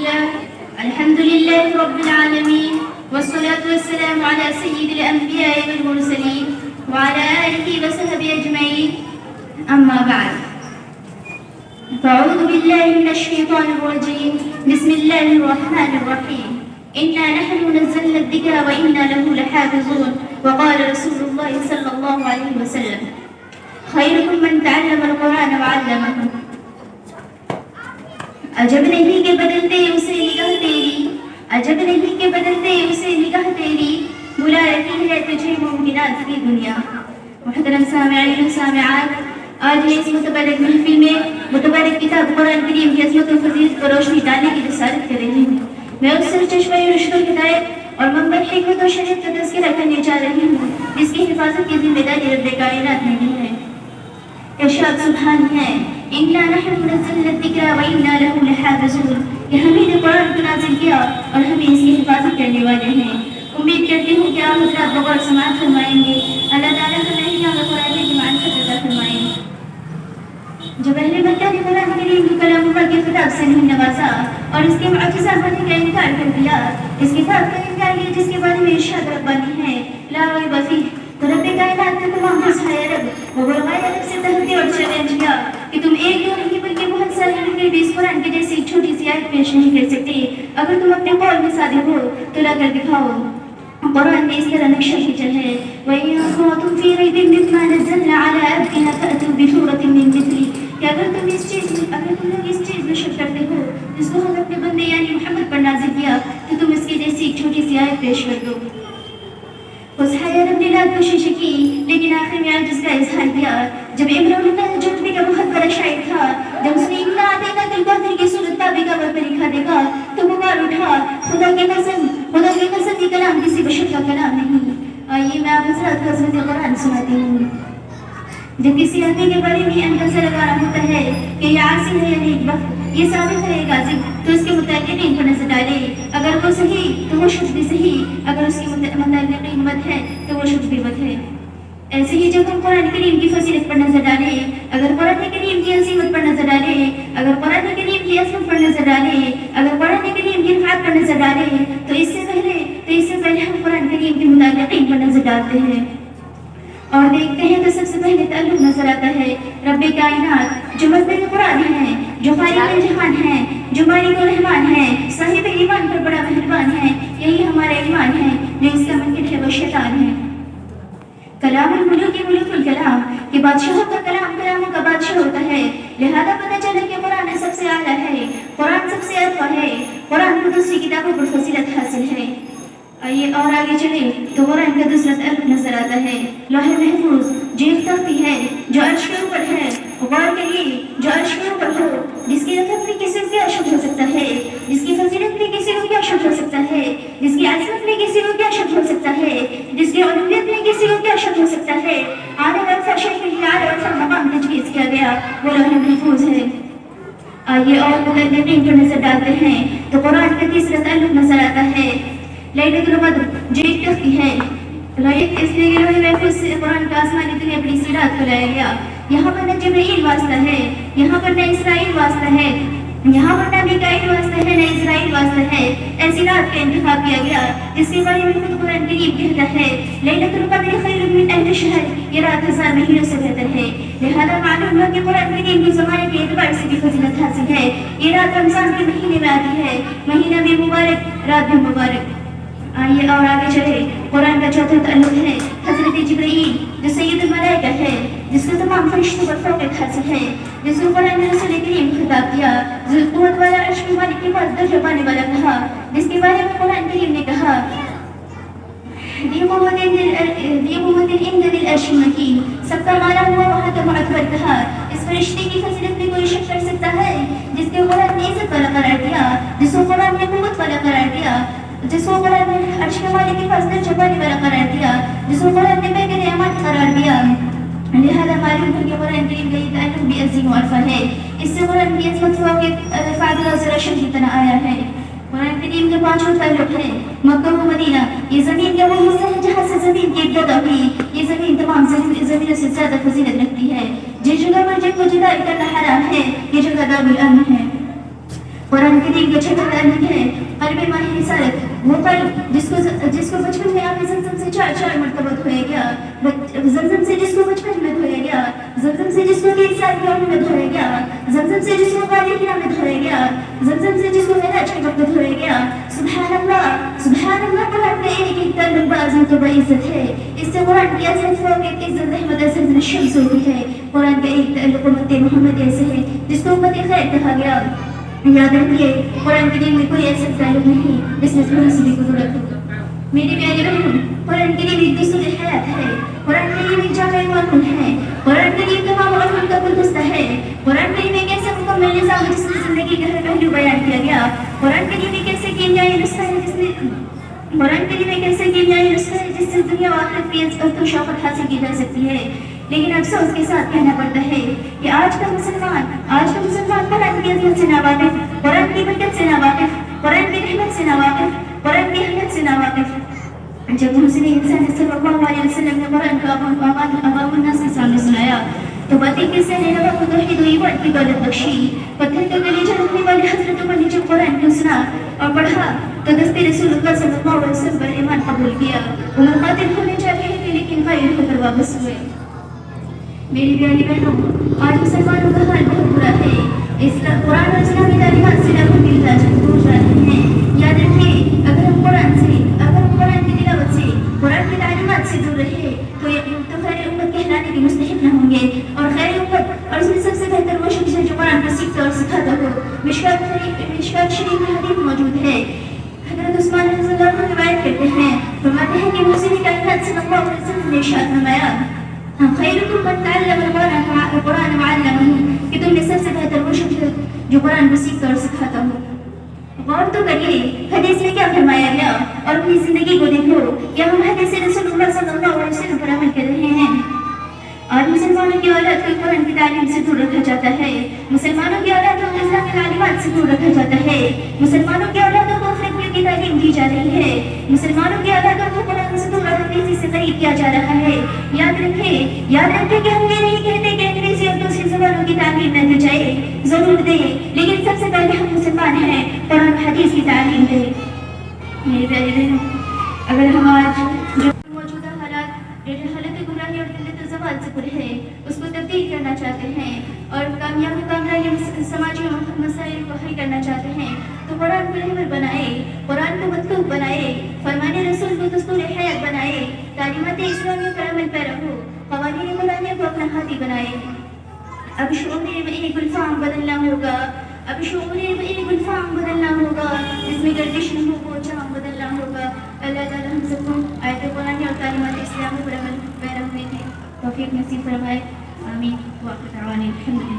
لله الحمد لله رب العالمين والصلاة والسلام على سيد الأنبياء والمرسلين وعلى آله وصحبه أجمعين أما بعد فأعوذ بالله من الشيطان الرجيم بسم الله الرحمن الرحيم إنا نحن نزلنا الذكر وإنا له لحافظون وقال رسول الله صلى الله عليه وسلم خيركم من تعلم القرآن وعلمه عجب نہیں کہ بدلتے اسے نگاہ تیری عجب نہیں کہ بدلتے اسے نگاہ تیری بلا رہی ہے تجھے ممکنات کی دنیا. محترم سامعین و سامعات، آج میں اس متبرک محفل میں متبرک کتاب قرآن کریم کی عظمت و فضیلت کو روشنی ڈالنے کی رسالت کر رہی ہوں. میں اس سرچشمہ رشد و ہدایت اور منبع حکمت و شریعت کا تذکرہ کرنے جا رہی ہوں جس کی حفاظت کی ذمہ داری رب کائنات نے دی ہے. ارشاد سبحان ہے اِنَّا نَحْنُ نَزَّلْنَا الذِّكْرَ وَإِنَّا لَهُ لَحَافِظُونَ کہ ہم نے قرآن کو نازل کیا اور ہم اس کی حفاظت کرنے والے ہیں. امید کرتی ہوں کہ آپ حضرات بغور سماعت فرمائیں گے. اللہ تعالیٰ ہمیں ہمیں قرآن کی معرفت عطا فرمائیں. جب اہل مکہ نے قرآن کریم کو کلام اللہ کے خطاب سے نہیں نوازا اور اس کے معجزہ ہونے کا انکار کر دیا، اس کتاب کا انکار کیا جس کے بارے میں ارشاد ربانی ہے لا ریب فیہ، تو رب کائنات نے تمام مسائل عرب و غیر عرب سے تحدی اور چیلنج کیا کہ تم ایک دو نہیں بلکہ بہت سارے لوگ بھی اس قرآن کے جیسی چھوٹی سی آیت پیش نہیں کر سکتے. اگر تم اپنے قول میں صادق ہو تو لا کر دکھاؤ. قرآن میں اس طرح نقشہ کھینچا ہے وَإِن كُنتُمْ فِي رَيْبٍ مِّمَّا نَزَّلْنَا عَلَىٰ عَبْدِنَا فَأْتُوا بِسُورَةٍ مِّن مِّثْلِهِ کہ اگر تم لوگ اس چیز میں شک کرتے ہو جس کو ہم اپنے بندے یعنی محمد پر نازل کیا تو تم اس کی جیسی ایک چھوٹی سی آیت پیش کر دو. حسحیہ رب نے لاکھ کوشش کی لیکن آخر میں عاجز کا اظہار کیا. جب عمران جو نبی کا بہت بڑا شاعر تھا، جب اس نے اِنَّا أَعْطَيْنَاكَ الْكَوْثَرَ کی صورت تابعہ پر لکھا دیکھا تو پکار اٹھا خدا کی قسم یہ کلام کسی بشر کا کلام نہیں. آئیے میں آپ حضرات کو عظمت قرآن سناتی ہوں. جب کسی آدمی کے بارے میں اندازہ لگانا ہوتا ہے کہ یہ عاصی ہے یا نیک بخت، یہ ثابت ہے غازی، تو اس کے متعلق ان پر نظر ڈالے. اگر وہ صحیح تو وہ شخص بھی صحیح، اگر اس کے متعلق مت ہے تو وہ شخص بھی مت ہے. ایسے ہی جب ہم قرآن کریم کی فضیلت پر نظر ڈالیں، اگر قرآن کریم کی عظمت پر نظر ڈالیں، اگر قرآن کریم کی عظمت پر نظر ڈالیں، اگر قرآن کریم کی رفعت پر نظر ڈالیں تو اس سے پہلے ہم قرآن کریم کے متعلقین پر نظر ڈالتے ہیں اور دیکھتے ہیں تو سب سے پہلے تعلق نظر آتا ہے رب کائنات جو مصدر قرآن ہے، جو خالق جہان ہے، جو مالک الرحمن ہے، صاحب ایمان پر بڑا مہربان ہے. یہی ہمارا ایمان ہے. جو اس کا منکر ہے وہ شیطان ہے. کلام الملوک ملوک الکلام کہ بادشاہوں کا کلام کلاموں کا بادشاہ ہوتا ہے. لہذا پتہ چلا کہ قرآن سب سے اعلیٰ ہے، قرآن سب سے ارفع ہے، قرآن کو دوسری کتابوں پر فضیلت حاصل ہے. آئیے اور آگے چلے تو قرآن کا دوسرا تعلق نظر آتا ہے لوح محفوظ جو ایک تختی ہے جو عرش کے اوپر ہے. غور کریے جو عرش کے اوپر ہو، جس کی رفعت میں کسی کو کیا شک ہو سکتا ہے، جس کی فضیلت میں کسی کو کیا شک ہو سکتا ہے، جس کی عظمت میں کسی کو کیا شک ہو سکتا ہے، جس کی علویت میں کسی کو کیا شک ہو سکتا ہے. آنے والے شیخ کے لیے آنے والے مقام تجویز کیا گیا وہ لوح محفوظ ہے. آئیے اور متعلقین کو نظر ڈالتے ہیں تو قرآن کا تیسرا تعلق نظر آتا ہے لیلۃ القدر جو ایک تختی ہے. اس لیے کہ لوح محفوظ سے قرآن کا آسمانی دنیا بڑی سی رات کو لایا گیا. یہاں پر نہ جبرائیل واسطہ ہے، یہاں پر نہ اسرائیل واسطہ ہے، یہاں پر نہ میکائیل واسطہ ہے، نہ اسرائیل واسطہ ہے. ایسی رات کا انتخاب کیا گیا جس کے بارے میں خود قرآن کریم کہتا ہے لیلۃ القدر خیر من الف شہر، یہ رات 1000 مہینوں سے بہتر ہے. لہذا معلوم ہوا کہ قرآن کریم کی زمانے کے اعتبار سے بھی فضیلت حاصل ہے. یہ رات رمضان کے مہینے میں آتی ہے، مہینہ بھی مبارک، رات بھی مبارک. آئیے اور آگے چلے. قرآن کا چوتھا تعلق ہے حضرت جبرائیل جو سید الملائکہ ہے، جس کو تمام فرشتوں پر فوقیت حاصل ہے، جس کو قرآن نے رسول کریم خطاب کیا، ذو القوت والا عرش کے مالک کے پاس درجہ پانے والا کہا، جس کے بارے میں قرآن کریم نے کہا ذی قوت عند ذی العرش مکین، سب کا مانا ہوا وہاں کا معتبر کہا. اس فرشتے کی فضیلت میں کوئی شک کر سکتا ہے جس کو قرآن نے عزت والا قرار دیا، جس کو قرآن نے قوت والا قرار دیا، جس کو قرآن نے عرش کے مالک کے پاس درجہ پانے والا قرار دیا، جس کو قرآن نے بے نعمت قرار دیا. لہذا معلوم ہے کہ قرآن کریم کا یہ تعلق بھی عظیم و عرفہ ہے. اس سے قرآن کی عظمت ہوا کہ فاضلہ ذرا شم کی طرح آیا ہے. قرآن کریم کے 5 تعلق ہے مکہ و مدینہ. یہ زمین کا وہ حصہ ہے جہاں سے زمین کی ابتدا ہوئی. یہ زمین تمام زمینوں سے زیادہ فضیلت رکھتی ہے. جس جگہ پر جن کو جدا کرنا حرام ہے یہ جگہ دار الامن ہے. قرآن کریم کے 6 تعلیم ہے قلب ماہ رسالت، وہ قلب جس کو بچپن میں آپ زمزم سے 4 مرتبہ دھویا گیا، زمزم سے جس کو بچپن میں دھویا گیا، زمزم سے جس کو 3 سال کی عمر میں دھویا گیا، زمزم سے جس کو قادریہ میں دھویا گیا، زمزم سے جس کو معراج کے وقت دھویا گیا. سبحان اللہ سبحان اللہ. قرآن کا ایک تعلق بعظمت و بعزت ہے. اس سے قرآن کی عظمت فوق عزت رحمت اثر الشمس ہوتی ہے. قرآن کا ایک تعلق امت محمد ایسے ہے جس کو امت خیر کہا گیا. یاد رکھیے قرآن کریم میں کوئی ایسا تعلق نہیں جس میں تھوڑی سی بھی قدرت ہو. میری پیاری بہن، قرآن کریم ایک دستور حیات ہے. قرآن کریم ایک جامع قانون ہے. قرآن کریم تمام علوم کا گلدستہ ہے. قرآن کریم ایک ایسا مکمل نظام ہے جس میں زندگی کا ہر پہلو بیان کیا گیا. قرآن کریم ایک ایسے کیمیائی نسخہ ہے جس سے دنیا و آخرت کی عزت و شوقت حاصل کی جا سکتی ہے. لیکن افسوس کے ساتھ کہنا پڑتا ہے کہ آج کا مسلمان قرآن کی عظمت سے ناواقف، قرآن کی برکت سے ناواقف، قرآن کی رحمت سے ناواقف، قرآن کی اہمیت سے ناواقف. جب حسن انسان صلی اللہ علیہ وسلم نے قرآن کا عوام الناس کے سامنے سنایا تو باتیں کس سے نے ہوا کو توحید و ایمان کی دولت بخشی. پتھر کے گلے جھڑکنے والے حضرتوں پر جب قرآن کو سنا اور پڑھا تو دستے رسول اللہ صلی اللہ علیہ وسلم پر ایمان قبول کیا. وہ مقاتل ہونے چاہتے تھے لیکن غیر ہو کر واپس ہوئے. میری پیاری بہنوں، آج مسلمانوں کا حال بہت برا ہے. قرآن اور اسلامی تعلیمات سے لاکھوں کی دور رہے ہیں. یاد رکھیں اگر ہم قرآن کی تلاوت سے، قرآن کی تعلیمات سے دور رہے تو خیر امت کہلانے کے مستحق نہ ہوں گے. اور خیر امت اور اس میں سب سے بہتر وہ شخص ہے جو قرآن کو سیکھتا اور سکھاتا ہو. مشکات شریف میں حدیث موجود ہے. حضرت عثمان رضی اللہ عنہ روایت کرتے ہیں، فرماتے ہیں کہ محسن کائنات صلی اللہ علیہ وسلم نے ارشاد فرمایا، خیرکم من تعلم القرآن وعلمہ، کہ تم میں سب سے بہتر وہ شخص ہے جو قرآن کو سیکھتا اور سکھاتا ہو. غور تو کریے حدیث میں کیا فرمایا گیا اور اپنی زندگی کو دیکھو. کیا ہم حدیث رسول اللہ صلی اللہ علیہ وسلم پر عمل کر رہے ہیں؟ آج مسلمانوں کی اولاد کو قرآن کی تعلیم سے دور رکھا جاتا ہے. مسلمانوں کی اولادوں کو اسلامی تعلیمات سے دور رکھا جاتا ہے. مسلمانوں کی اولادوں کو فرقیوں کی تعلیم دی جا رہی ہے. مسلمانوں کی اولادوں کو قرآن سے دور اور انگریزی سے قریب کیا جا رہا ہے. یاد رکھیں کہ ہم یہ نہیں کہتے کہ انگریزی اور دوسری زبانوں کی تعلیم نہ دی جائے، ضرور دیں، لیکن سب سے پہلے ہم مسلمان ہیں، قرآن حدیث کی تعلیم دیں. میری پیاری بہنوں، اگر ہم آج جو موجودہ حالت گمراہی اور قلت زوال سے پر ہے اس کو تبدیل کرنا چاہتے ہیں اور کامیابی سماجی مسائل کو حل کرنا چاہتے ہیں تو قرآن کو رہبر بنائے، قرآن کو مطلوب بنائے، فرمان رسول کو دستور حیات بنائے، تعلیمات اسلامی پر عمل پیرا ہو، قوانین قرآنیہ کو اپنا ہاتھی بنائے. اب شعور میں ایک الفام بدلنا ہوگا، جس میں گردش نہ ہو وہ جام بدلنا ہوگا. اللہ تعالیٰ ہم سب کو آیت قرآن اور تعلیمات اسلامی پر عمل پیرا ہونے کی توفیق نصیب فرمائے. آمین. واخر دعوانا الحمدللہ.